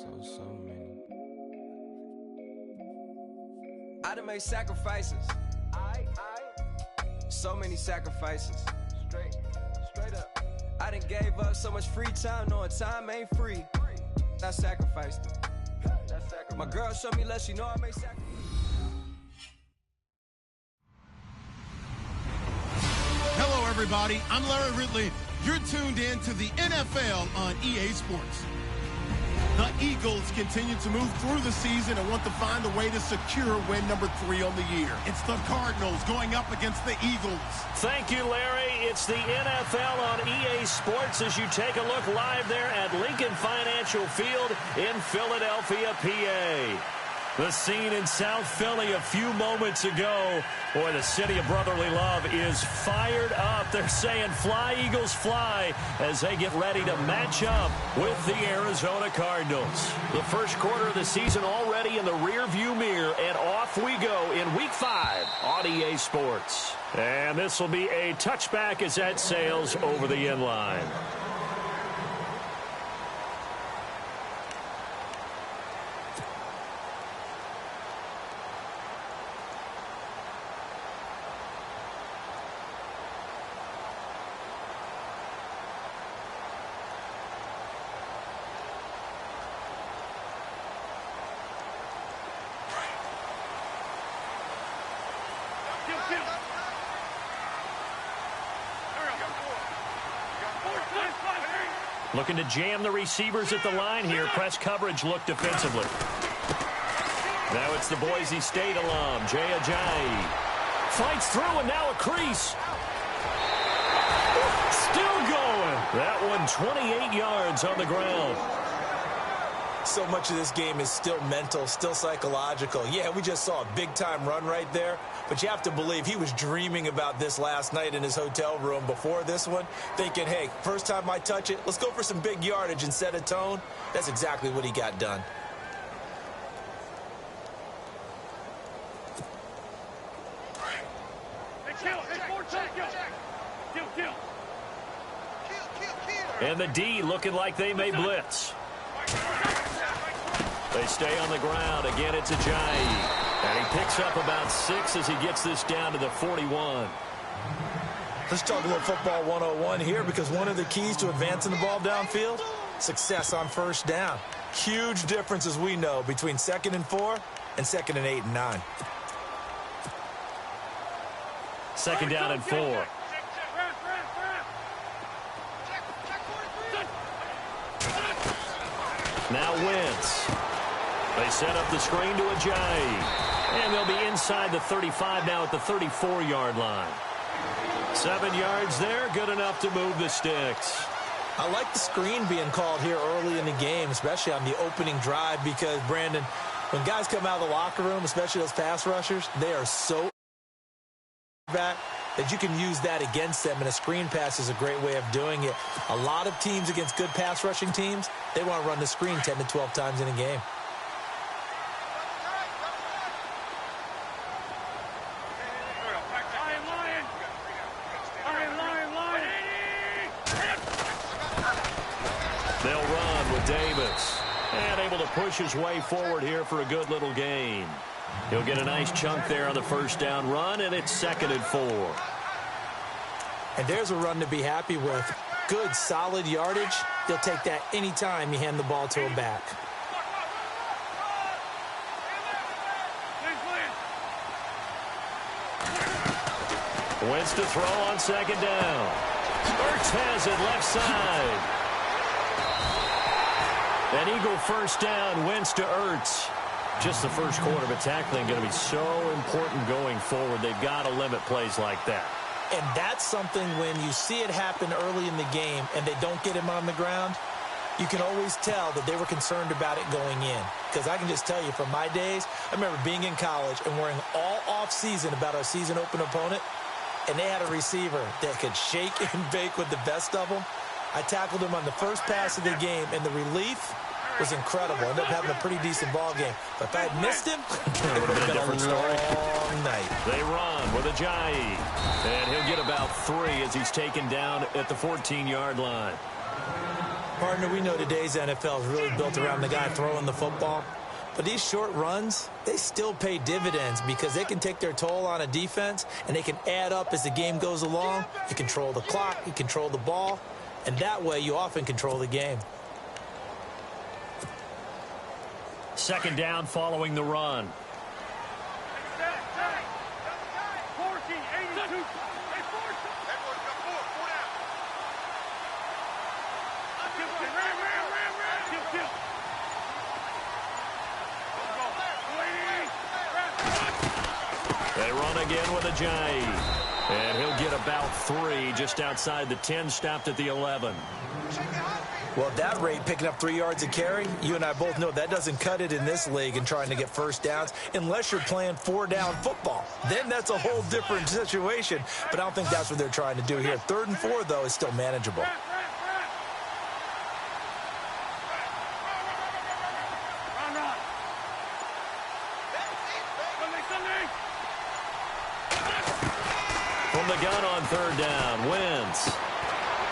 So many. I done made sacrifices. So many sacrifices. Straight up. I done gave up so much free time, knowing time ain't free. I sacrificed it. My girl showed me love, she know I made sacrifices. Hello, everybody. I'm Larry Ridley. You're tuned in to the NFL on EA Sports. The Eagles continue to move through the season and want to find a way to secure win number 3 on the year. It's the Cardinals going up against the Eagles. Thank you, Larry. It's the NFL on EA Sports as you take a look live there at Lincoln Financial Field in Philadelphia, PA. The scene in South Philly a few moments ago. Boy, the city of brotherly love is fired up. They're saying, fly, Eagles, fly, as they get ready to match up with the Arizona Cardinals. The first quarter of the season already in the rearview mirror, and off we go in Week 5 on EA Sports. And this will be a touchback as that sails over the end line. Looking to jam the receivers at the line here. Press coverage look defensively. Now it's the Boise State alum, Jay Ajayi. Fights through and now a crease. Still going. That one 28 yards on the ground. So much of this game is still mental, still psychological. Yeah, we just saw a big-time run right there, but you have to believe he was dreaming about this last night in his hotel room before this one, thinking, hey, first time I touch it, let's go for some big yardage and set a tone. That's exactly what he got done. And the D looking like they may blitz. They stay on the ground. Again, it's Ajayi. And he picks up about 6 as he gets this down to the 41. Let's talk a little football 101 here, because one of the keys to advancing the ball downfield, success on first down. Huge difference, as we know, between 2nd and 4 and 2nd and 8 and 9. 2nd down and 4. Now Wentz. They set up the screen to Ajayi. And they'll be inside the 35 now at the 34-yard line. 7 yards there, good enough to move the sticks. I like the screen being called here early in the game, especially on the opening drive, because, Brandon, when guys come out of the locker room, especially those pass rushers, they are so back that you can use that against them, and a screen pass is a great way of doing it. A lot of teams against good pass rushing teams, they want to run the screen 10 to 12 times in a game. They'll run with Davis. And able to push his way forward here for a good little gain. He'll get a nice chunk there on the first down run, and it's 2nd and 4. And there's a run to be happy with. Good, solid yardage. He'll take that anytime you hand the ball to him back. Wentz to throw on 2nd down. Ertz has it left side. An Eagle first down, Wentz to Ertz. Just the first quarter, but tackling going to be so important going forward. They've got to limit plays like that. And that's something when you see it happen early in the game and they don't get him on the ground, you can always tell that they were concerned about it going in. Because I can just tell you from my days, I remember being in college and worrying all off-season about our season open opponent, and they had a receiver that could shake and bake with the best of them. I tackled him on the first pass of the game, and the relief was incredible. Ended up having a pretty decent ball game. But if I had missed him, it would have been a long night. They run with Ajayi. And he'll get about 3 as he's taken down at the 14-yard line. Partner, we know today's NFL is really built around the guy throwing the football. But these short runs, they still pay dividends because they can take their toll on a defense, and they can add up as the game goes along. You control the clock, you control the ball, and that way you often control the game. Second down following the run. They run again with Ajayi. And he'll get about 3 just outside the 10, stopped at the 11. Well, at that rate, picking up 3 yards a carry, you and I both know that doesn't cut it in this league and trying to get first downs unless you're playing 4-down football. Then that's a whole different situation, but I don't think that's what they're trying to do here. 3rd and 4, though, is still manageable. From the gun on 3rd down, Wentz.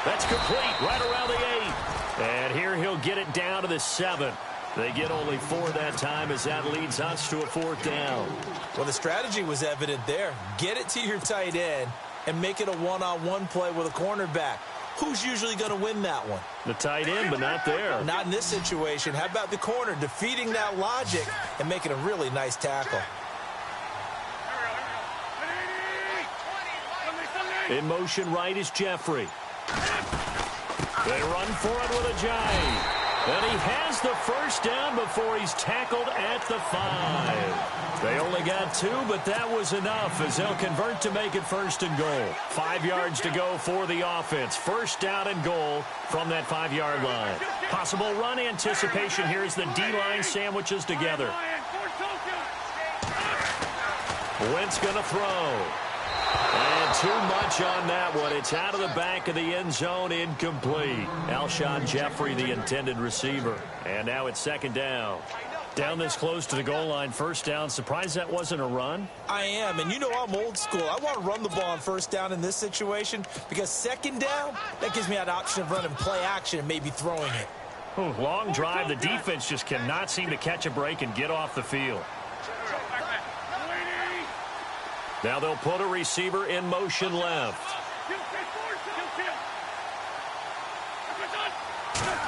That's complete right around the 8. And here he'll get it down to the 7. They get only 4 that time as that leads us to a 4th down. Well, the strategy was evident there. Get it to your tight end and make it a one-on-one play with a cornerback. Who's usually going to win that one? The tight end, but not there. Not in this situation. How about the corner defeating that logic and making a really nice tackle? In motion right is Jeffrey. They run for it with Ajayi. And he has the first down before he's tackled at the 5. They only got 2, but that was enough as they'll convert to make it 1st and goal. 5 yards to go for the offense. 1st down and goal from that 5-yard line. Possible run anticipation here as the D-line sandwiches together. Wentz going to throw. And too much on that one. It's out of the back of the end zone, incomplete. Alshon Jeffrey, the intended receiver. And now it's 2nd down. Down this close to the goal line, 1st down. Surprised that wasn't a run? I am, and you know I'm old school. I want to run the ball on 1st down in this situation because 2nd down, that gives me that option of running play action and maybe throwing it. Long drive. The defense just cannot seem to catch a break and get off the field. Now they'll put a receiver in motion left.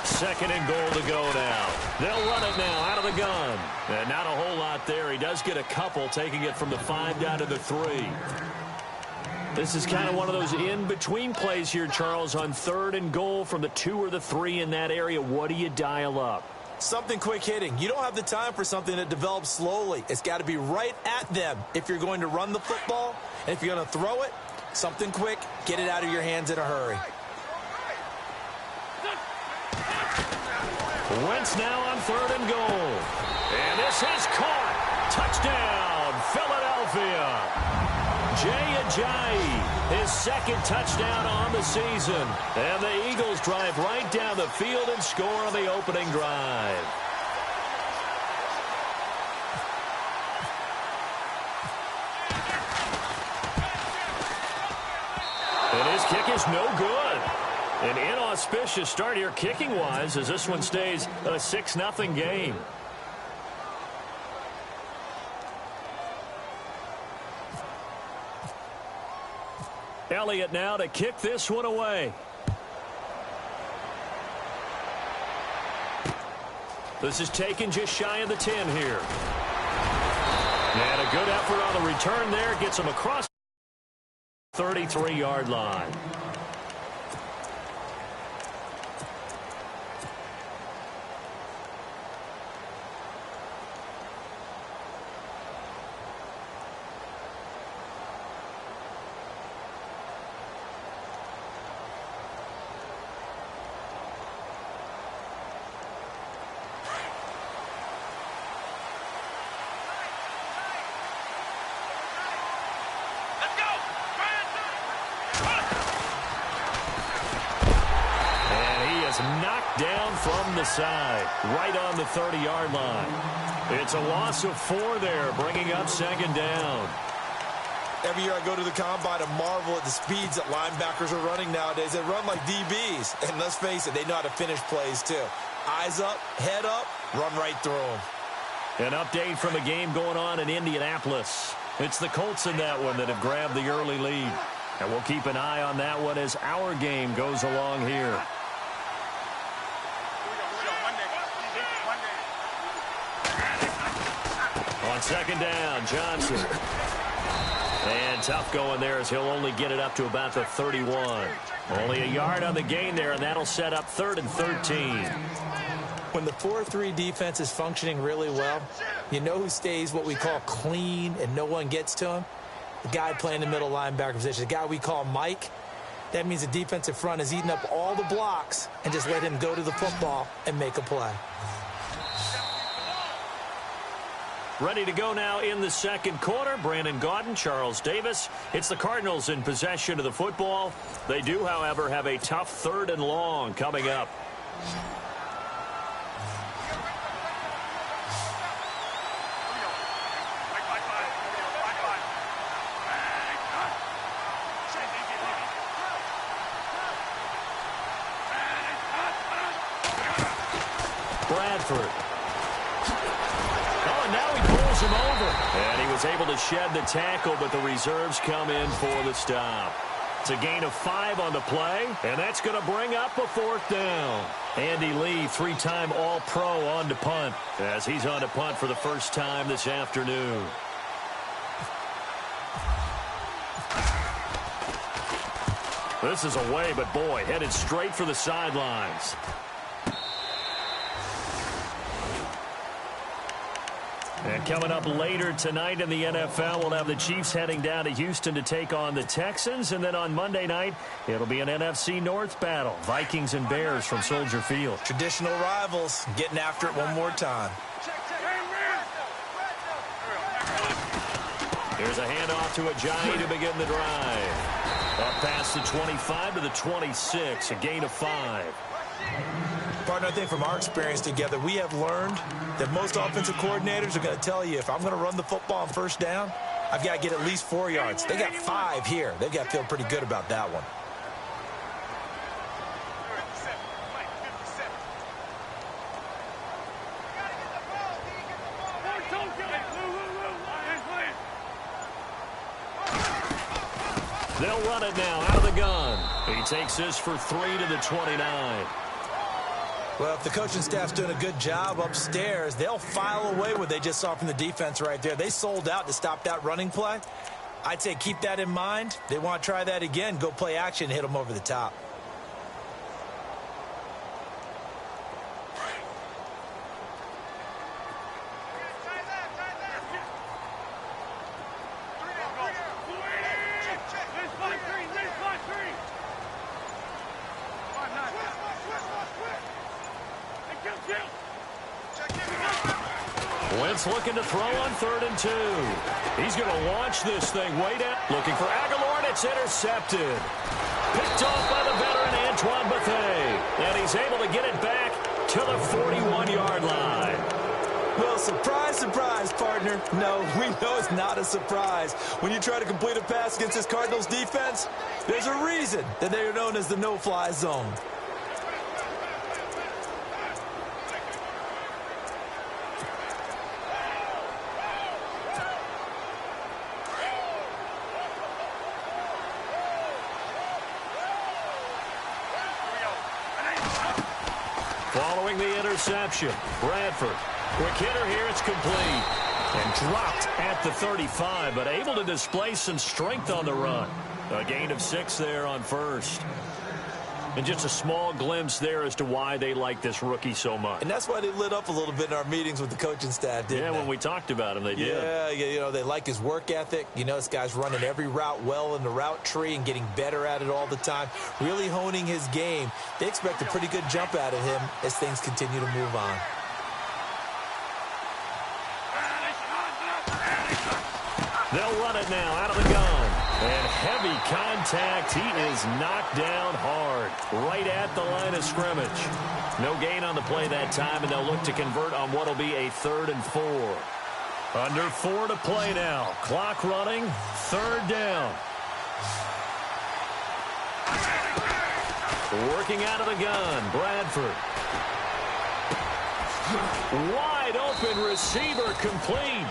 2nd and goal to go now. They'll run it now out of the gun. And not a whole lot there. He does get a couple, taking it from the 5 down to the 3. This is kind of one of those in-between plays here, Charles, on 3rd and goal from the 2 or the 3 in that area. What do you dial up? Something quick hitting. You don't have the time for something that develops slowly. It's got to be right at them if you're going to run the football. And if you're going to throw it, something quick, get it out of your hands in a hurry. Wentz now on 3rd and goal. And this is caught. Touchdown, Philadelphia. Jay Ajayi, his 2nd touchdown on the season. And the Eagles drive right down the field and score on the opening drive. And his kick is no good. An inauspicious start here kicking-wise as this one stays a 6-0 game. Elliott now to kick this one away. This is taken just shy of the 10 here. And a good effort on the return there. Gets him across the 33-yard line. Knocked down from the side, right on the 30-yard line. It's a loss of 4 there, bringing up 2nd down. Every year I go to the combine and marvel at the speeds that linebackers are running nowadays. They run like DBs. And let's face it, they know how to finish plays too. Eyes up, head up, run right through them. An update from a game going on in Indianapolis. It's the Colts in that one that have grabbed the early lead. And we'll keep an eye on that one as our game goes along here. On second down, Johnson. And tough going there as he'll only get it up to about the 31. Only a yard on the gain there, and that'll set up 3rd and 13. When the 4-3 defense is functioning really well, you know who stays what we call clean and no one gets to him? The guy playing the middle linebacker position, the guy we call Mike. That means the defensive front is eating up all the blocks and just let him go to the football and make a play. Ready to go now in the second quarter. Brandon Gaudin, Charles Davis. It's the Cardinals in possession of the football. They do, however, have a tough 3rd and long coming up. Bradford. Him over. And he was able to shed the tackle, but the reserves come in for the stop. It's a gain of 5 on the play, and that's going to bring up a 4th down. Andy Lee, 3-time All-Pro on to punt, as he's on to punt for the first time this afternoon. This is away, but boy, headed straight for the sidelines. And coming up later tonight in the NFL, we'll have the Chiefs heading down to Houston to take on the Texans. And then on Monday night, it'll be an NFC North battle. Vikings and Bears from Soldier Field. Traditional rivals getting after it one more time. Here's a handoff to Ajayi to begin the drive. Up past the 25 to the 26, a gain of 5. Partner, I think from our experience together, we have learned that most offensive coordinators are going to tell you, if I'm going to run the football on first down, I've got to get at least 4 yards. They got 5 here. They've got to feel pretty good about that one. They'll run it now out of the gun. He takes this for 3 to the 29. Well, if the coaching staff's doing a good job upstairs, they'll file away what they just saw from the defense right there. They sold out to stop that running play. I'd say keep that in mind. They want to try that again. Go play action, hit them over the top. Wentz looking to throw on 3rd and 2. He's going to launch this thing way down. Looking for Aguilar, and it's intercepted. Picked off by the veteran Antoine Bethea. And he's able to get it back to the 41-yard line. Well, surprise, surprise, partner. No, we know it's not a surprise. When you try to complete a pass against this Cardinals defense, there's a reason that they are known as the no-fly zone. Following the interception, Bradford. Quick hitter here, it's complete. And dropped at the 35, but able to display some strength on the run. A gain of 6 there on first. And just a small glimpse there as to why they like this rookie so much. And that's why they lit up a little bit in our meetings with the coaching staff, didn't they? Yeah, when we talked about him, they did. Yeah, you know, they like his work ethic. You know, this guy's running every route well in the route tree and getting better at it all the time. Really honing his game. They expect a pretty good jump out of him as things continue to move on. They'll run it now out of the gun. And heavy contact. He is knocked down hard right at the line of scrimmage. No gain on the play that time, and they'll look to convert on what will be a 3rd and 4. Under 4 to play now. Clock running. 3rd down. Working out of the gun. Bradford. Wide open receiver complete.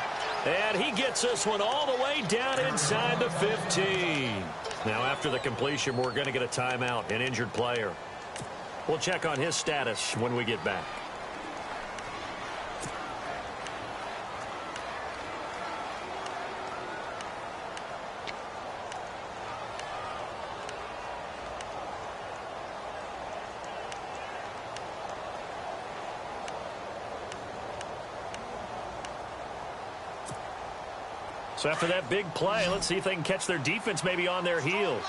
And he gets this one all the way down inside the 15. Now after the completion, we're going to get a timeout, an injured player. We'll check on his status when we get back. So after that big play, let's see if they can catch their defense maybe on their heels.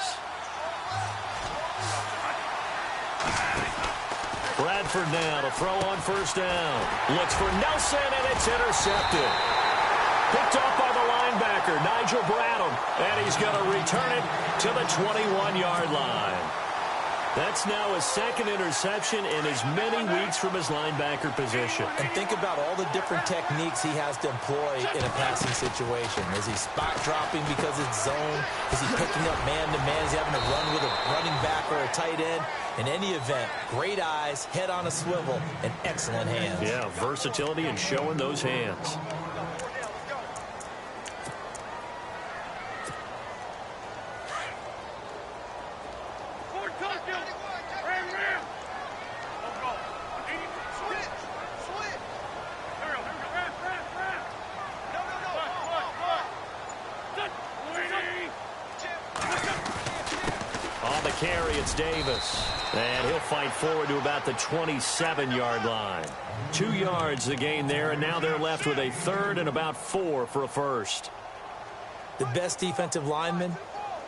Bradford now to throw on 1st down. Looks for Nelson, and it's intercepted. Picked off by the linebacker, Nigel Bradham, and he's going to return it to the 21-yard line. That's now his 2nd interception in as many weeks from his linebacker position. And think about all the different techniques he has to employ in a passing situation. Is he spot dropping because it's zone? Is he picking up man-to-man? Is he having to run with a running back or a tight end? In any event, great eyes, head on a swivel, and excellent hands. Yeah, versatility and showing those hands. Carry, it's Davis. And he'll fight forward to about the 27-yard line. 2 yards the gain there, and now they're left with a 3rd and about 4 for a 1st. The best defensive linemen,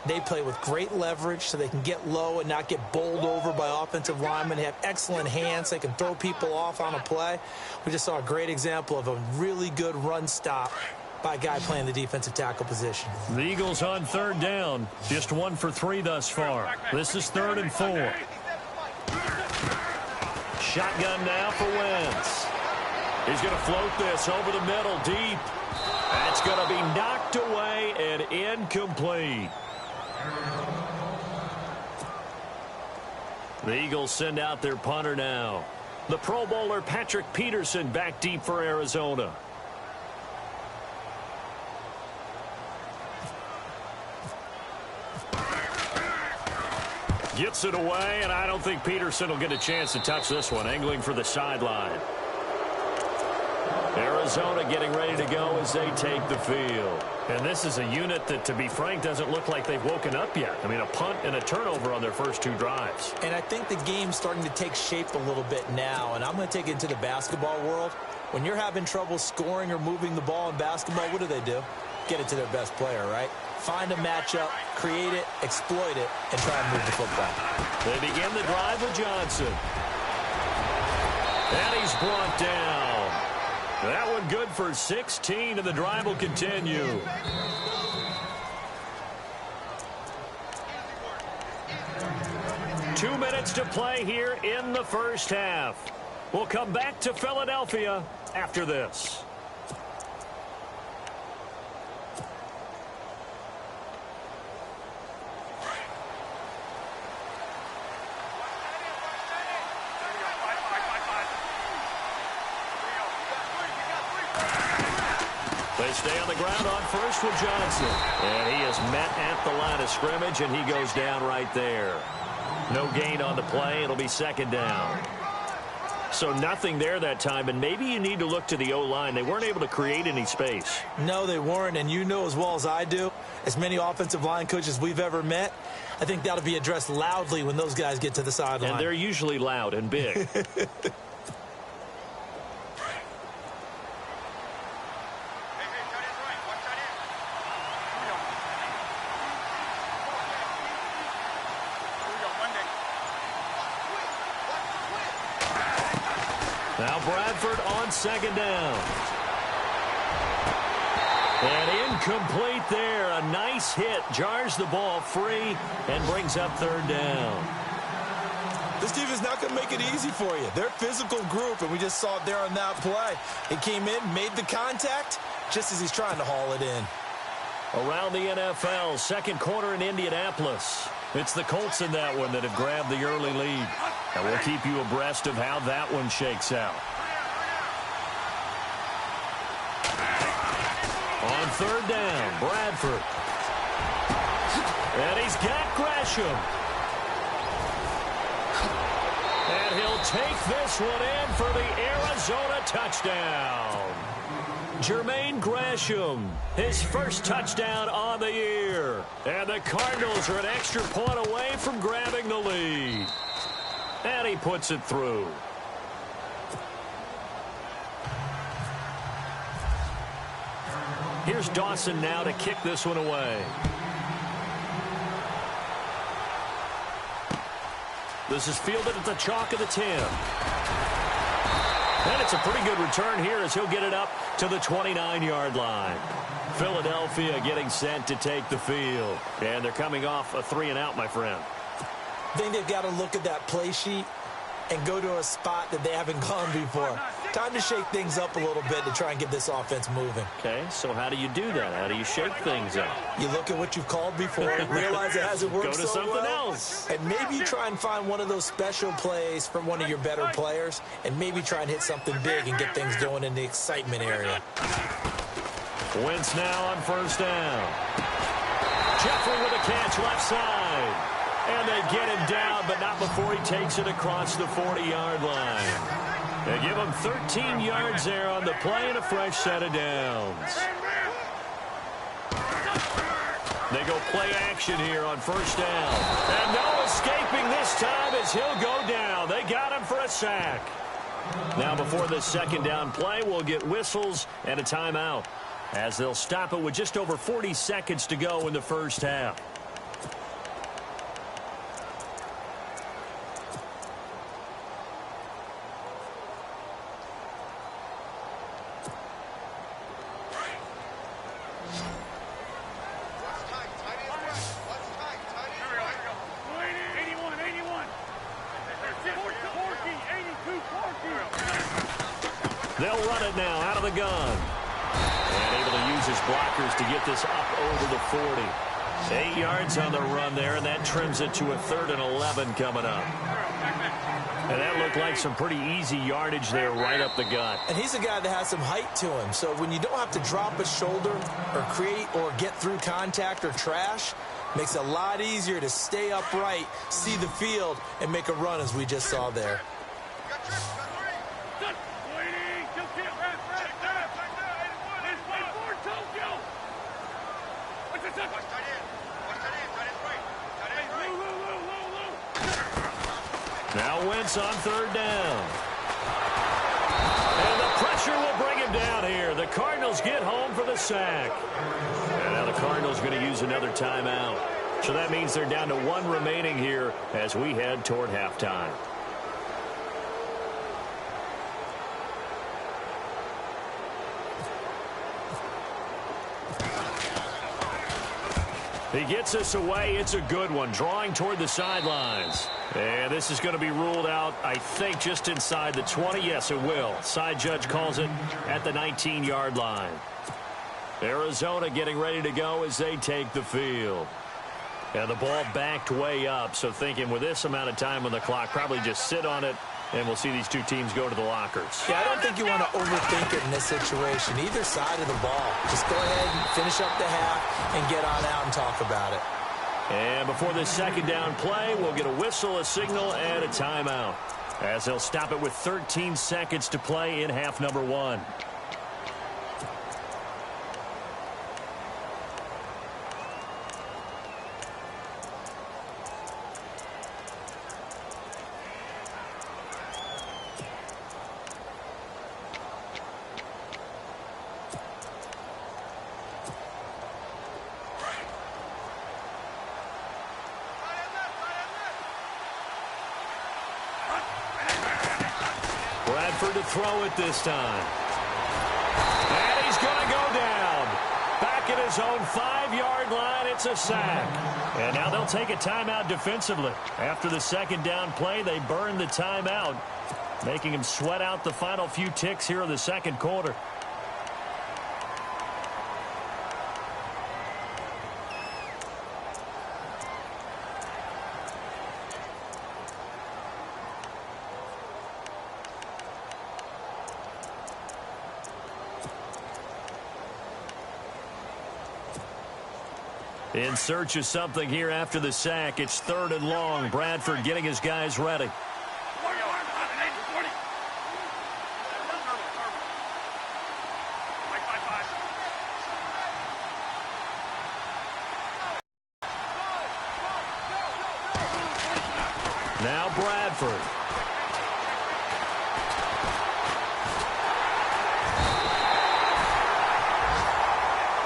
they play with great leverage so they can get low and not get bowled over by offensive linemen. They have excellent hands. They can throw people off on a play. We just saw a great example of a really good run stop by a guy playing the defensive tackle position. The Eagles on 3rd down. Just 1 for 3 thus far. This is 3rd and 4. Shotgun now for Wentz. He's going to float this over the middle deep. That's going to be knocked away and incomplete. The Eagles send out their punter now. The Pro Bowler Patrick Peterson back deep for Arizona. Gets it away, and I don't think Peterson will get a chance to touch this one. Angling for the sideline. Arizona getting ready to go as they take the field. And this is a unit that, to be frank, doesn't look like they've woken up yet. I mean, a punt and a turnover on their first 2 drives. And I think the game's starting to take shape a little bit now, and I'm going to take it into the basketball world. When you're having trouble scoring or moving the ball in basketball, what do? Get it to their best player, right? Find a matchup, create it, exploit it, and try and move the football. They begin the drive with Johnson. And he's brought down. That one good for 16, and the drive will continue. Two minutes to play here in the first half. We'll come back to Philadelphia after this. They stay on the ground on first with Johnson. And he is met at the line of scrimmage, and he goes down right there. No gain on the play. It'll be 2nd down. So nothing there that time, and maybe you need to look to the O-line. They weren't able to create any space. No, they weren't, and you know as well as I do, as many offensive line coaches we've ever met, I think that'll be addressed loudly when those guys get to the sideline. And they're usually loud and big. Now Bradford on 2nd down. And incomplete there. A nice hit. Jars the ball free and brings up 3rd down. This team is not going to make it easy for you. They're a physical group, and we just saw it there on that play. It came in, made the contact, just as he's trying to haul it in. Around the NFL, second quarter in Indianapolis. It's the Colts in that one that have grabbed the early lead. And we'll keep you abreast of how that one shakes out. On third down, Bradford. And he's got Gresham. And he'll take this one in for the Arizona touchdown. Jermaine Gresham, his first touchdown on the year. And the Cardinals are an extra point away from grabbing the lead. And he puts it through. Here's Dawson now to kick this one away. This is fielded at the chalk of the 10. And it's a pretty good return here as he'll get it up to the 29-yard line. Philadelphia getting set to take the field. And they're coming off a 3-and-out, my friend. I think they've got to look at that play sheet and go to a spot that they haven't gone before. Time to shake things up a little bit to try and get this offense moving. Okay, so how do you do that? How do you shake things up? You look at what you've called before, realize it hasn't worked Go to so something well, else. and maybe you try and find one of those special plays from one of your better players, and maybe try and hit something big and get things going in the excitement area. Wentz now on first down. Jeffrey with a catch left side. And they get him down, but not before he takes it across the 40-yard line. They give him 13 yards there on the play and a fresh set of downs. They go play action here on first down. And no escaping this time as he'll go down. They got him for a sack. Now before the second down play, we'll get whistles and a timeout as they'll stop it with just over 40 seconds to go in the first half. They'll run it now out of the gun. And able to use his blockers to get this up over the 40. 8 yards on the run there, and that trims it to a 3rd and 11 coming up. And that looked like some pretty easy yardage there right up the gut. And he's a guy that has some height to him, so when you don't have to drop a shoulder or create or get through contact or trash, makes it a lot easier to stay upright, see the field, and make a run as we just saw there. Now Wentz on third down. And the pressure will bring him down here. The Cardinals get home for the sack. And now the Cardinals going to use another timeout. So that means they're down to 1 remaining here as we head toward halftime. He gets us away. It's a good one. Drawing toward the sidelines. And this is going to be ruled out, I think, just inside the 20. Yes, it will. Side judge calls it at the 19-yard line. Arizona getting ready to go as they take the field. And the ball backed way up. So thinking with this amount of time on the clock, probably just sit on it. And we'll see these two teams go to the lockers. Yeah, I don't think you want to overthink it in this situation. Either side of the ball. Just go ahead and finish up the half and get on out and talk about it. And before this second down play, we'll get a whistle, a signal, and a timeout. As they'll stop it with 13 seconds to play in half number 1. Bradford to throw it this time. And he's going to go down. Back at his own 5-yard line, it's a sack. And now they'll take a timeout defensively. After the second down play, they burn the timeout, making him sweat out the final few ticks here in the second quarter. In search of something here after the sack. It's 3rd and long. Bradford getting his guys ready. Now Bradford.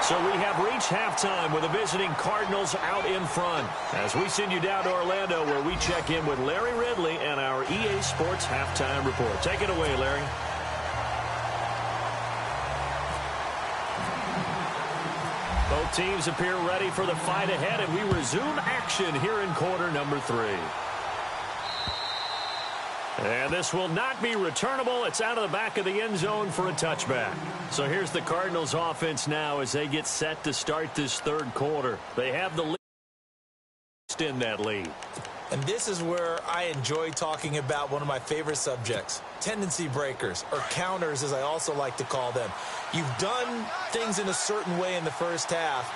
So we have reached halftime with the visiting Cardinals out in front. As we send you down to Orlando where we check in with Larry Ridley and our EA Sports Halftime Report. Take it away, Larry. Both teams appear ready for the fight ahead, and we resume action here in quarter number 3. And this will not be returnable. It's out of the back of the end zone for a touchback. So here's the Cardinals offense now as they get set to start this 3rd quarter. They have the lead in that lead. And this is where I enjoy talking about one of my favorite subjects, tendency breakers, or counters as I also like to call them. You've done things in a certain way in the first half,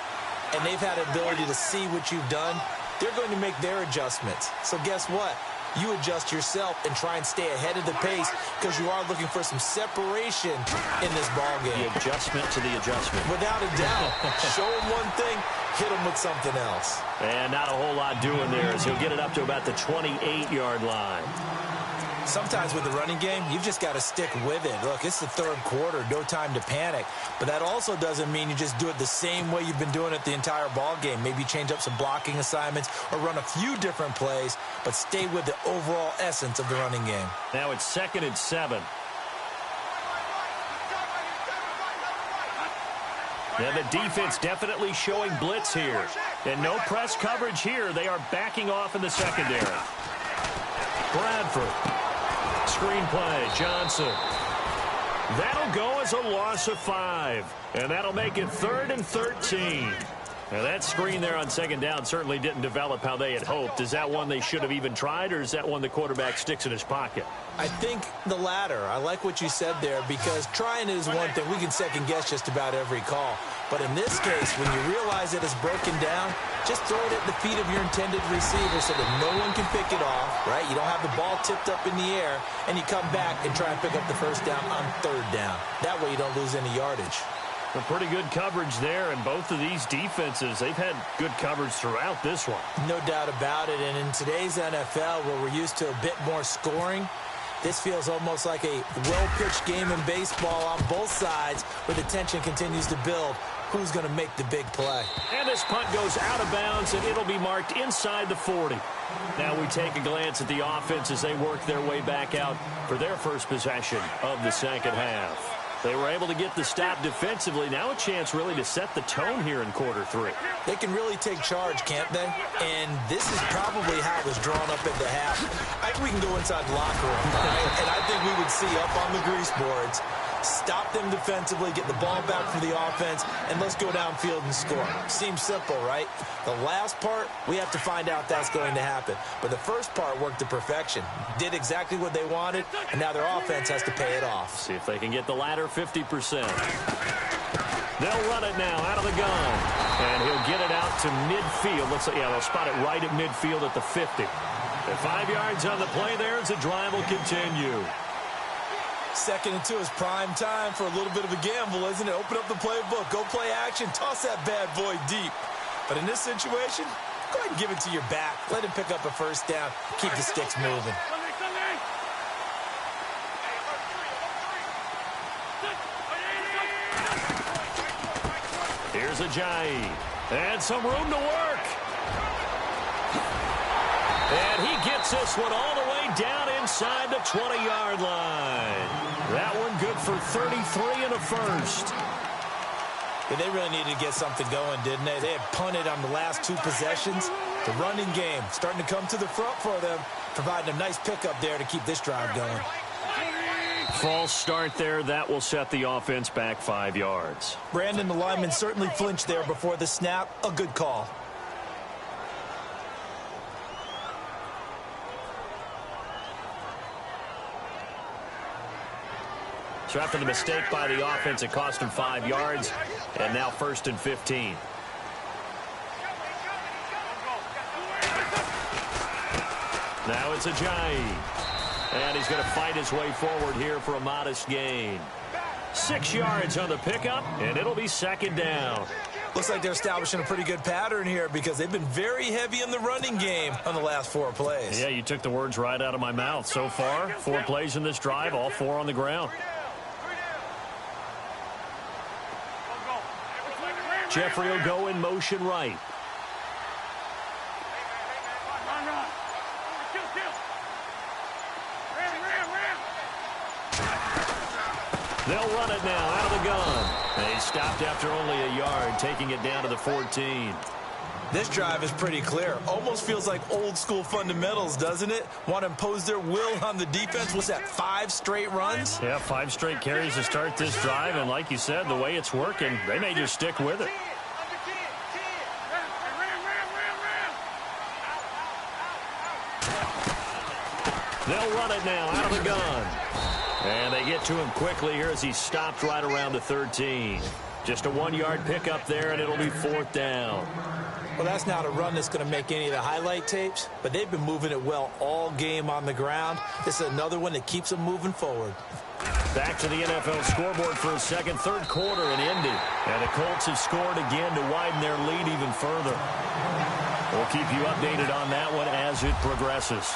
and they've had the ability to see what you've done. They're going to make their adjustments. So guess what? You adjust yourself and try and stay ahead of the pace because you are looking for some separation in this ball game. The adjustment to the adjustment. Without a doubt. Show them one thing, hit them with something else. And not a whole lot doing there as he'll get it up to about the 28-yard line. Sometimes with the running game, you've just got to stick with it. Look, it's the 3rd quarter, no time to panic. But that also doesn't mean you just do it the same way you've been doing it the entire ball game. Maybe change up some blocking assignments or run a few different plays, but stay with the overall essence of the running game. Now it's 2nd and 7. Now the defense definitely showing blitz here. And no press coverage here. They are backing off in the secondary. Bradford. Screen play, Johnson. That'll go as a loss of 5. And that'll make it 3rd and 13. Now that screen there on 2nd down certainly didn't develop how they had hoped. Is that one they should have even tried, or is that one the quarterback sticks in his pocket? I think the latter. I like what you said there because trying is one thing. We can second guess just about every call. But in this case, when you realize that it's broken down, just throw it at the feet of your intended receiver so that no one can pick it off, right? You don't have the ball tipped up in the air, and you come back and try and pick up the 1st down on 3rd down. That way you don't lose any yardage. A pretty good coverage there, and both of these defenses, they've had good coverage throughout this one. No doubt about it, and in today's NFL, where we're used to a bit more scoring, this feels almost like a well-pitched game in baseball on both sides where the tension continues to build. Who's going to make the big play? And this punt goes out of bounds, and it'll be marked inside the 40. Now we take a glance at the offense as they work their way back out for their first possession of the 2nd half. They were able to get the stop defensively. Now a chance really to set the tone here in quarter 3. They can really take charge, can't they? And this is probably how it was drawn up at the half. I think we can go inside the locker room, right? And I think we would see up on the grease boards, stop them defensively, get the ball back from the offense, and let's go downfield and score. Seems simple, right? The last part, we have to find out that's going to happen. But the first part worked to perfection. Did exactly what they wanted, and now their offense has to pay it off. See if they can get the latter 50%. They'll run it now out of the gun. And he'll get it out to midfield. They'll spot it right at midfield at the 50. And 5 yards on the play there as the drive will continue. 2nd and 2 is prime time for a little bit of a gamble, isn't it? Open up the playbook, go play action, toss that bad boy deep. But in this situation, go ahead and give it to your back. Let him pick up a 1st down. Keep the sticks moving. Here's Ajayi. And some room to work. And he gets this one all the way down inside the 20-yard line. That one good for 33 and a 1st. Yeah, they really needed to get something going, didn't they? They had punted on the last 2 possessions. The running game starting to come to the front for them, providing a nice pickup there to keep this drive going. False start there. That will set the offense back 5 yards. Brandon, the lineman, certainly flinched there before the snap. A good call. So after the mistake by the offense, it cost him 5 yards. And now 1st and 15. Now it's Ajayi. And he's going to fight his way forward here for a modest gain. 6 yards on the pickup, and it'll be second down. Looks like they're establishing a pretty good pattern here because they've been very heavy in the running game on the last 4 plays. Yeah, you took the words right out of my mouth. So far, 4 plays in this drive, all 4 on the ground. Jeffrey will go in motion right. They'll run it now out of the gun. They stopped after only a yard, taking it down to the 14. This drive is pretty clear. Almost feels like old school fundamentals, doesn't it? Want to impose their will on the defense. What's that, 5 straight runs? Yeah, 5 straight carries to start this drive. And like you said, the way it's working, they may just stick with it. They'll run it now out of the gun. And they get to him quickly here as he stopped right around the 13. Just a 1-yard pickup there, and it'll be 4th down. Well, that's not a run that's going to make any of the highlight tapes, but they've been moving it well all game on the ground. This is another one that keeps them moving forward. Back to the NFL scoreboard for a second, 3rd quarter in Indy. And the Colts have scored again to widen their lead even further. We'll keep you updated on that one as it progresses.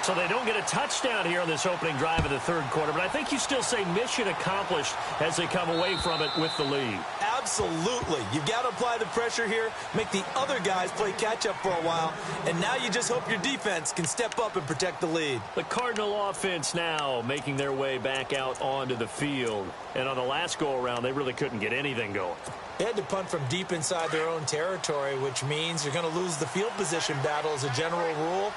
So they don't get a touchdown here on this opening drive of the 3rd quarter, but I think you still say mission accomplished as they come away from it with the lead. Absolutely. You've got to apply the pressure here, make the other guys play catch-up for a while, and now you just hope your defense can step up and protect the lead. The Cardinal offense now making their way back out onto the field. And on the last go-around, they really couldn't get anything going. They had to punt from deep inside their own territory, which means you're going to lose the field position battle as a general rule.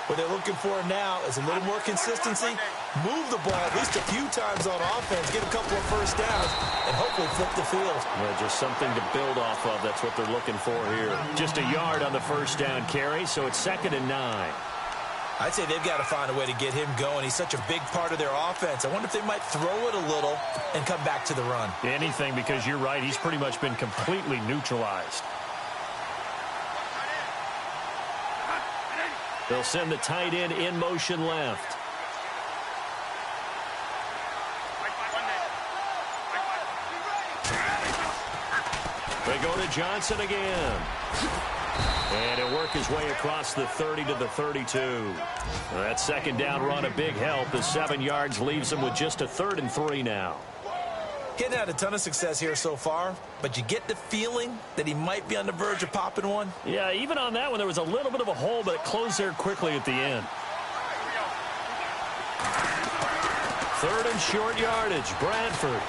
What they're looking for now is a little more consistency, move the ball at least a few times on offense, get a couple of first downs, and hopefully flip the field. Well, just something to build off of. That's what they're looking for here. Just a yard on the first down carry, so it's 2nd and 9. I'd say they've got to find a way to get him going. He's such a big part of their offense. I wonder if they might throw it a little and come back to the run. Anything, because you're right. He's pretty much been completely neutralized. They'll send the tight end in motion left. They go to Johnson again. And he'll work his way across the 30 to the 32. That 2nd down run, a big help. The 7 yards leaves him with just a 3rd and 3 now. He hadn't had a ton of success here so far, but you get the feeling that he might be on the verge of popping one. Yeah, even on that one, there was a little bit of a hole, but it closed there quickly at the end. 3rd and short yardage, Bradford.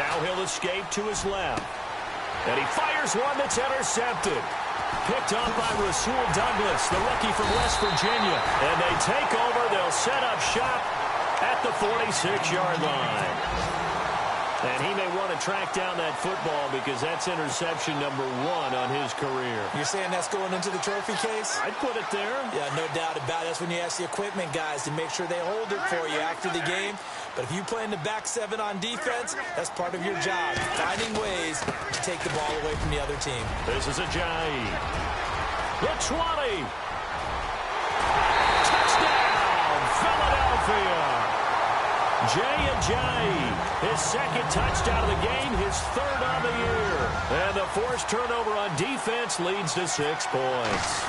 Now he'll escape to his left. And he fires one that's intercepted. Picked up by Rasul Douglas, the rookie from West Virginia. And they take over. They'll set up shop at the 46-yard line. And he may want to track down that football because that's interception number 1 on his career. You're saying that's going into the trophy case? I'd put it there. Yeah, no doubt about it. That's when you ask the equipment guys to make sure they hold it for you after the game. But if you play in the back 7 on defense, that's part of your job, finding ways to take the ball away from the other team. This is Ajayi. The 20. Touchdown, Philadelphia. Jay Ajayi, his 2nd touchdown of the game, his 3rd on the year. And the forced turnover on defense leads to 6 points.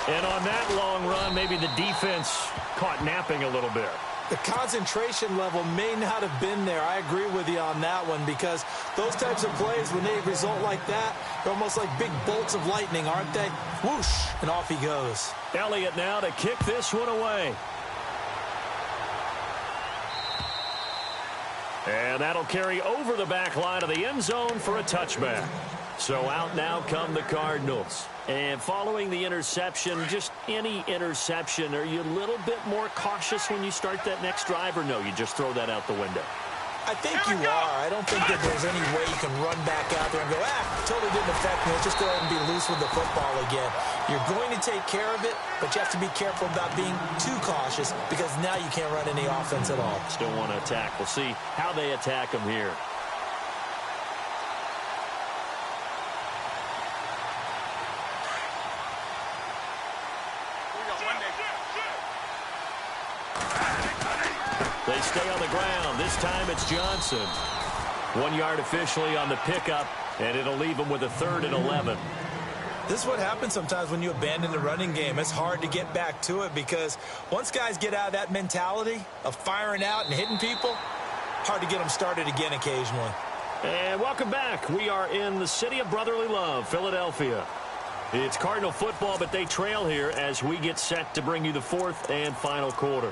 And on that long run, maybe the defense caught napping a little bit. The concentration level may not have been there. I agree with you on that one because those types of plays, when they result like that, they're almost like big bolts of lightning, aren't they? Whoosh, and off he goes. Elliott now to kick this one away. And that'll carry over the back line of the end zone for a touchback. So out now come the Cardinals. And following the interception, just any interception, are you a little bit more cautious when you start that next drive, or no, you just throw that out the window? I think you are. I don't think that there's any way you can run back out there and go, totally didn't affect me. Let's just go ahead and be loose with the football again. You're going to take care of it, but you have to be careful about being too cautious because now you can't run any offense at all. Still want to attack. We'll see how they attack them here. They stay on the ground. This time it's Johnson. 1 yard officially on the pickup, and it'll leave them with a 3rd and 11. This is what happens sometimes when you abandon the running game. It's hard to get back to it because once guys get out of that mentality of firing out and hitting people, hard to get them started again occasionally. And welcome back. We are in the city of brotherly love, Philadelphia. It's Cardinal football, but they trail here as we get set to bring you the 4th and final quarter.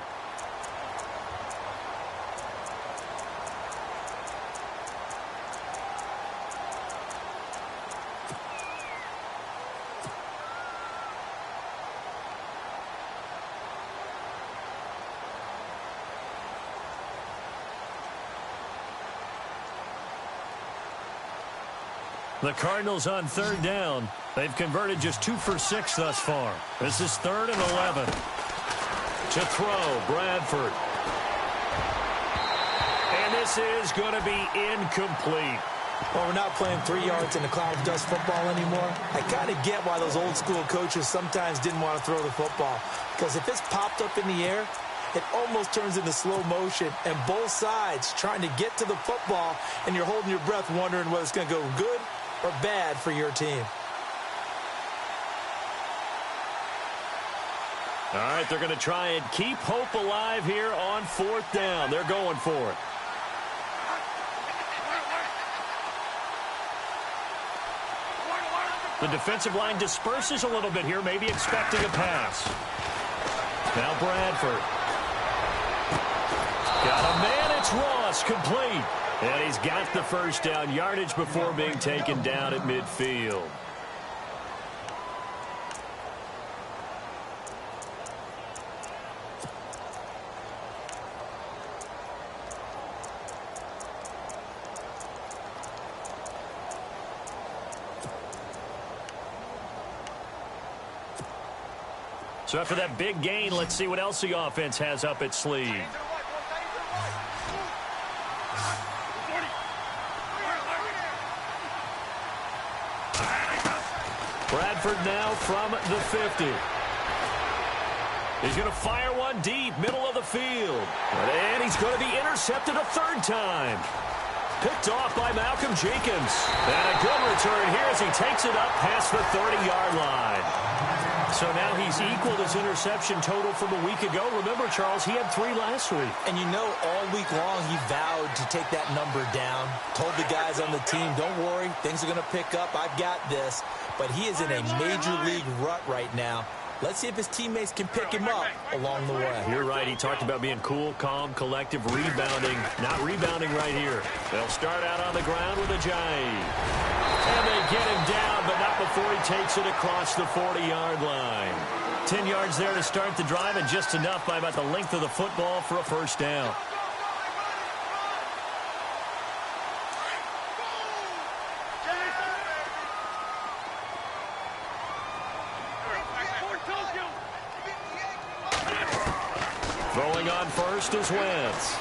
The Cardinals on 3rd down. They've converted just 2 for 6 thus far. This is 3rd and 11. To throw, Bradford. And this is going to be incomplete. Well, we're not playing 3 yards in a cloud of dust football anymore. I kind of get why those old school coaches sometimes didn't want to throw the football. Because if it's popped up in the air, it almost turns into slow motion, and both sides trying to get to the football, and you're holding your breath wondering whether it's going to go good or bad for your team. All right, they're going to try and keep hope alive here on 4th down. They're going for it. The defensive line disperses a little bit here, maybe expecting a pass. Now Bradford. Got a man, it's Ross, complete. And he's got the 1st down yardage before being taken down at midfield. So after that big gain, let's see what else the offense has up its sleeve. Bradford now from the 50. He's going to fire one deep, middle of the field. And he's going to be intercepted a 3rd time. Picked off by Malcolm Jenkins. And a good return here as he takes it up past the 30-yard line. So now he's equaled his interception total from a week ago. Remember, Charles, he had 3 last week. And you know, all week long he vowed to take that number down. Told the guys on the team, don't worry, things are going to pick up. I've got this. But he is in a major league rut right now. Let's see if his teammates can pick him up along the way. You're right. He talked about being cool, calm, collective, rebounding. Not rebounding right here. They'll start out on the ground with a jive. And they get him down, but not before he takes it across the 40-yard line. 10 yards there to start the drive, and just enough by about the length of the football for a 1st down. Throwing on 1st is Wentz.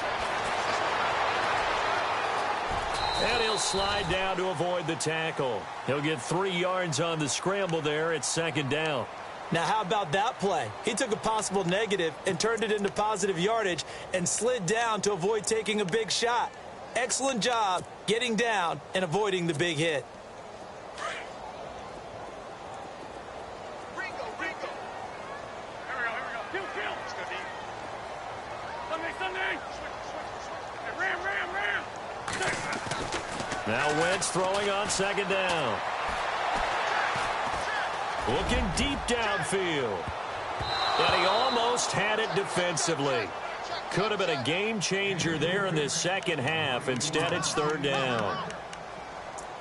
And he'll slide down to avoid the tackle. He'll get 3 yards on the scramble there at 2nd down. Now, how about that play? He took a possible negative and turned it into positive yardage and slid down to avoid taking a big shot. Excellent job getting down and avoiding the big hit. Now Wentz throwing on 2nd down. Looking deep downfield. And he almost had it defensively. Could have been a game changer there in this 2nd half. Instead, it's 3rd down.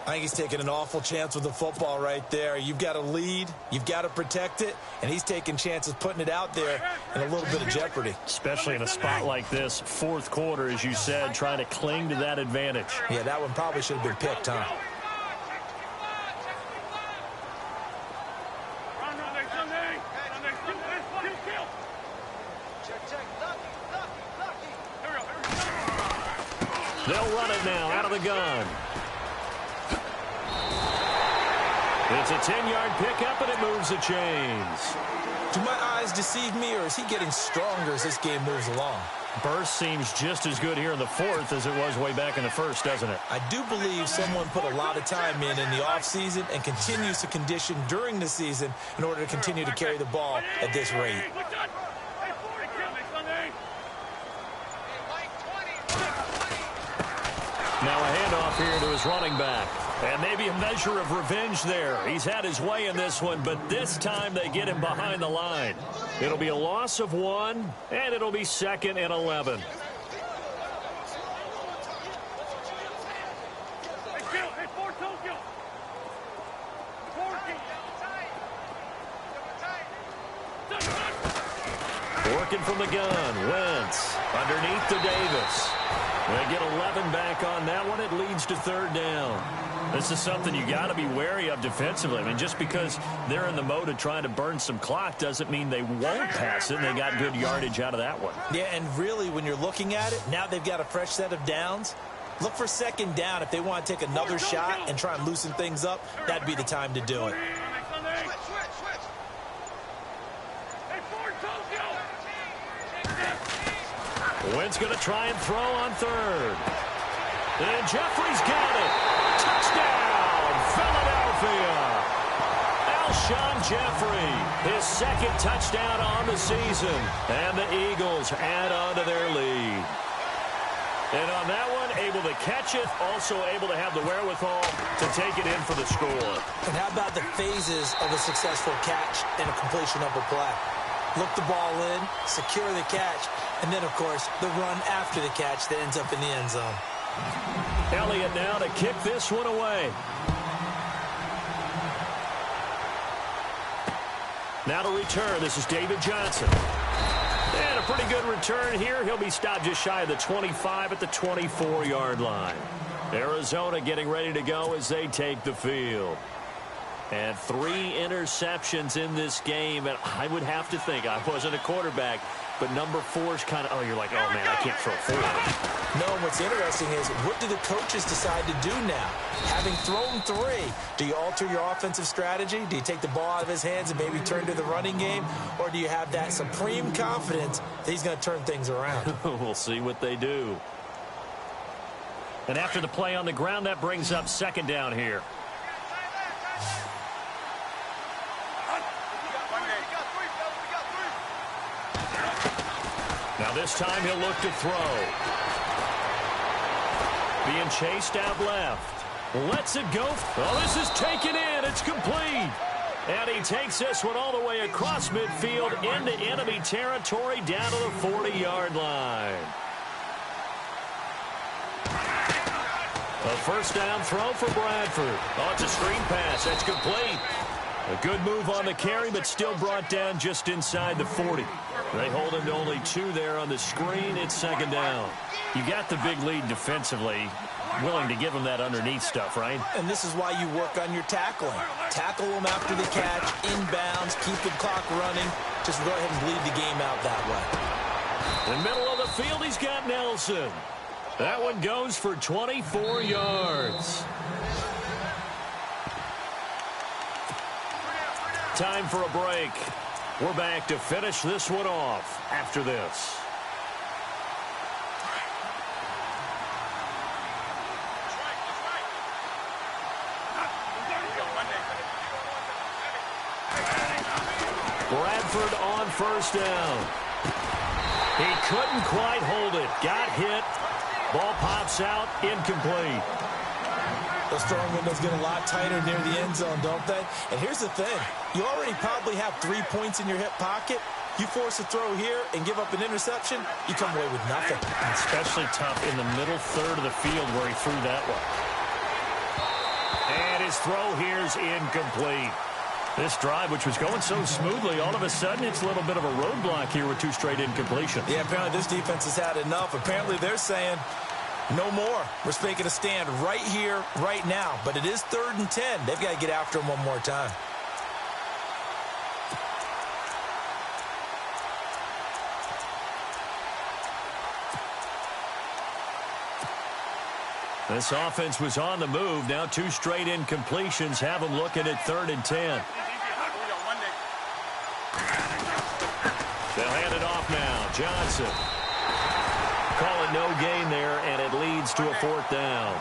I think he's taking an awful chance with the football right there. You've got to lead, you've got to protect it, and he's taking chances putting it out there in a little bit of jeopardy. Especially in a spot like this, 4th quarter, as you said, trying to cling to that advantage. Yeah, that one probably should have been picked, huh? They'll run it now out of the gun. It's a 10-yard pickup, and it moves the chains. Do my eyes deceive me, or is he getting stronger as this game moves along? Burst seems just as good here in the fourth as it was way back in the first, doesn't it? I do believe someone put a lot of time in the offseason and continues to condition during the season in order to continue to carry the ball at this rate. Now a handoff here to his running back. And maybe a measure of revenge there. He's had his way in this one, but this time they get him behind the line. It'll be a loss of 1, and it'll be 2nd and 11. Working from the gun, Wentz underneath to Davis. They get 11 back on that one. It leads to 3rd down. This is something you got to be wary of defensively. I mean, just because they're in the mode of trying to burn some clock doesn't mean they won't pass it. And they got good yardage out of that one. Yeah, and really, when you're looking at it, now they've got a fresh set of downs. Look for 2nd down. If they want to take another shot and try and loosen things up, that'd be the time to do it. Wentz going to try and throw on 3rd. And Jeffrey's got it. Touchdown, Philadelphia. Alshon Jeffrey, his 2nd touchdown on the season. And the Eagles add on to their lead. And on that one, able to catch it, also able to have the wherewithal to take it in for the score. And how about the phases of a successful catch and a completion of a play? Look the ball in, secure the catch, and then, of course, the run after the catch that ends up in the end zone. Elliott now to kick this one away. Now to return, this is David Johnson. And a pretty good return here. He'll be stopped just shy of the 25 at the 24-yard line. Arizona getting ready to go as they take the field. And 3 interceptions in this game. And I would have to think, I wasn't a quarterback, but number 4's kind of, you're like, oh, man, I can't throw 4. No, what's interesting is, what do the coaches decide to do now? Having thrown 3, do you alter your offensive strategy? Do you take the ball out of his hands and maybe turn to the running game? Or do you have that supreme confidence that he's going to turn things around? We'll see what they do. And after the play on the ground, that brings up 2nd down here. Now this time he'll look to throw. Being chased out left. Lets it go. Oh, this is taken in. It's complete. And he takes this one all the way across midfield into enemy territory down to the 40-yard line. A 1st down throw for Bradford. Oh, it's a screen pass. That's complete. A good move on the carry, but still brought down just inside the 40. They hold him to only 2 there on the screen. It's 2nd down. You got the big lead defensively. Willing to give him that underneath stuff, right? And this is why you work on your tackling. Tackle him after the catch, inbounds, keep the clock running. Just go ahead and bleed the game out that way. In the middle of the field, he's got Nelson. That one goes for 24 yards. Time for a break. We're back to finish this one off after this. Bradford on 1st down. He couldn't quite hold it. Got hit. Ball pops out. Incomplete. Those throwing windows get a lot tighter near the end zone, don't they? And here's the thing. You already probably have 3 points in your hip pocket. You force a throw here and give up an interception, you come away with nothing. Especially tough in the middle 3rd of the field where he threw that one. And his throw here's incomplete. This drive, which was going so smoothly, all of a sudden it's a little bit of a roadblock here with 2 straight incompletions. Yeah, apparently this defense has had enough. Apparently they're saying, no more. We're making a stand right here, right now. But it is 3rd and 10. They've got to get after him one more time. This offense was on the move. Now 2 straight incompletions have them looking at 3rd and 10. They'll hand it off now. Johnson. no gain there, and it leads to a 4th down.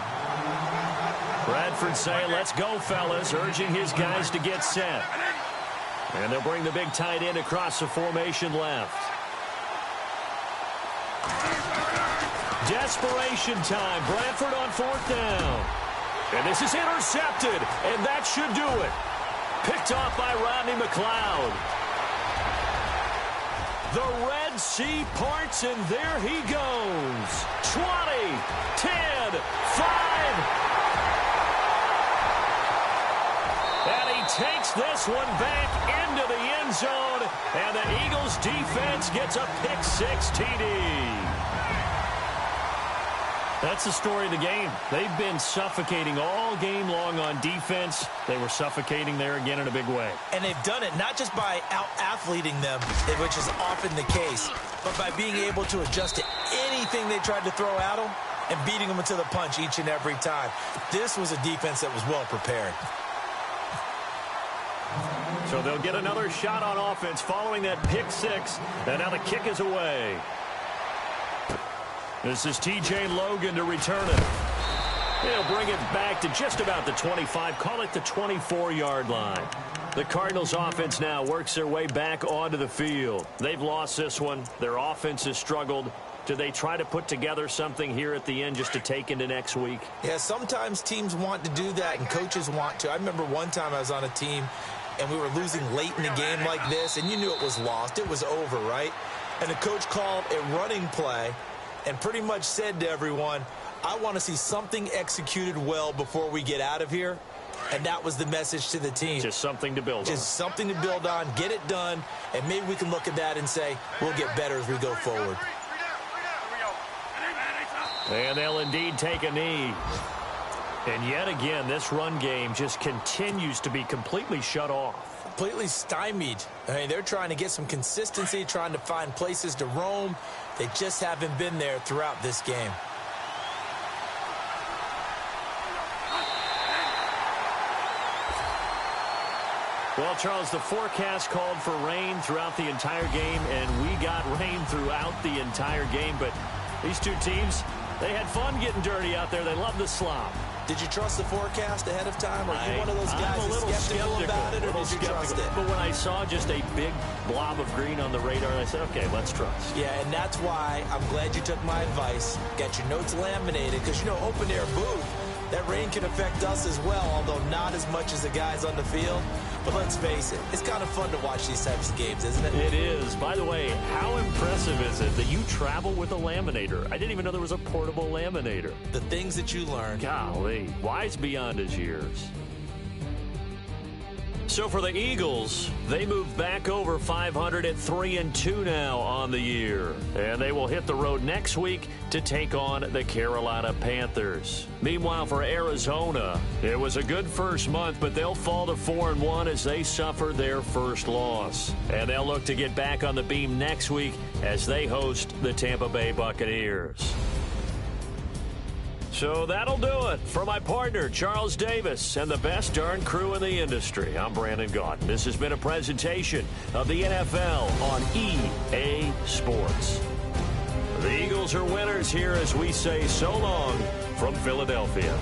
Bradford saying, let's go, fellas, urging his guys to get set. And they'll bring the big tight end across the formation left. Desperation time. Bradford on 4th down. And this is intercepted, and that should do it. Picked off by Rodney McLeod. The Red Sea parts, and there he goes. 20, 10, 5. And he takes this one back into the end zone, and the Eagles defense gets a pick-6 TD. That's the story of the game. They've been suffocating all game long on defense. They were suffocating there again in a big way. And they've done it not just by out-athleting them, which is often the case, but by being able to adjust to anything they tried to throw at them and beating them to the punch each and every time. This was a defense that was well prepared. So they'll get another shot on offense following that pick-6, and now the kick is away. This is T.J. Logan to return it. He'll bring it back to just about the 25, call it the 24-yard line. The Cardinals offense now works their way back onto the field. They've lost this one. Their offense has struggled. Do they try to put together something here at the end just to take into next week? Yeah, sometimes teams want to do that and coaches want to. I remember one time I was on a team and we were losing late in the game like this, and you knew it was lost. It was over, right? And the coach called a running play and pretty much said to everyone, I want to see something executed well before we get out of here. And that was the message to the team. Just something to build on. Just something to build on, get it done, and maybe we can look at that and say, we'll get better as we go forward. And they'll indeed take a knee. And yet again, this run game just continues to be completely shut off. Completely stymied. I mean, they're trying to get some consistency, trying to find places to roam. They just haven't been there throughout this game. Well, Charles, the forecast called for rain throughout the entire game, and we got rain throughout the entire game. But these two teams, they had fun getting dirty out there. They love the slop. Did you trust the forecast ahead of time? Or are you one of those guys that's skeptical about it, or did you trust it? But when I saw just a big blob of green on the radar, I said, okay, let's trust. Yeah, and that's why I'm glad you took my advice. Got your notes laminated, because, you know, open-air booth, that rain can affect us as well, although not as much as the guys on the field. But let's face it, it's kind of fun to watch these types of games, isn't it? It is. By the way, how impressive is it that you travel with a laminator? I didn't even know there was a portable laminator. The things that you learn. Golly, wise beyond his years. So for the Eagles, they move back over 500 at 3-2 now on the year. And they will hit the road next week to take on the Carolina Panthers. Meanwhile, for Arizona, it was a good first month, but they'll fall to 4-1 as they suffer their first loss. And they'll look to get back on the beam next week as they host the Tampa Bay Buccaneers. So that'll do it. For my partner, Charles Davis, and the best darn crew in the industry, I'm Brandon Gaudin. This has been a presentation of the NFL on EA Sports. The Eagles are winners here as we say so long from Philadelphia.